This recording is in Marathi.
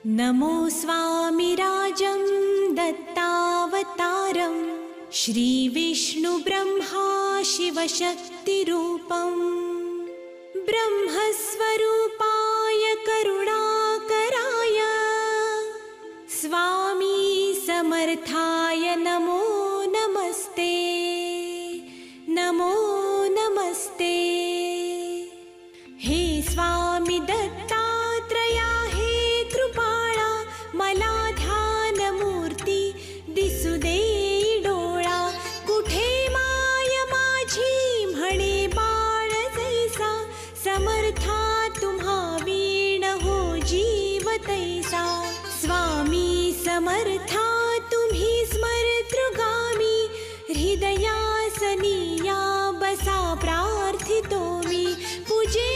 नमो स्वामिराजं दत्तावतारं श्रीविष्णुब्रह्मा शिवशक्तिरूपं ब्रह्मस्वरूपाय करुणाकराय स्वामी समर्थाय नमो नमस्ते नमो नमस्ते। हे स्वामी दत्तात्रया हे कृपाळा मला ध्यानमूर्ती दिसू दे डोळा कुठे माय माझी म्हणे बाळ जैसा समर्था तुम्हा वीण हो जीव तैसा स्वामी समर्था तुम्ही स्मरतृगामी हृदयासनी या बसा प्रार्थितो मी पूजे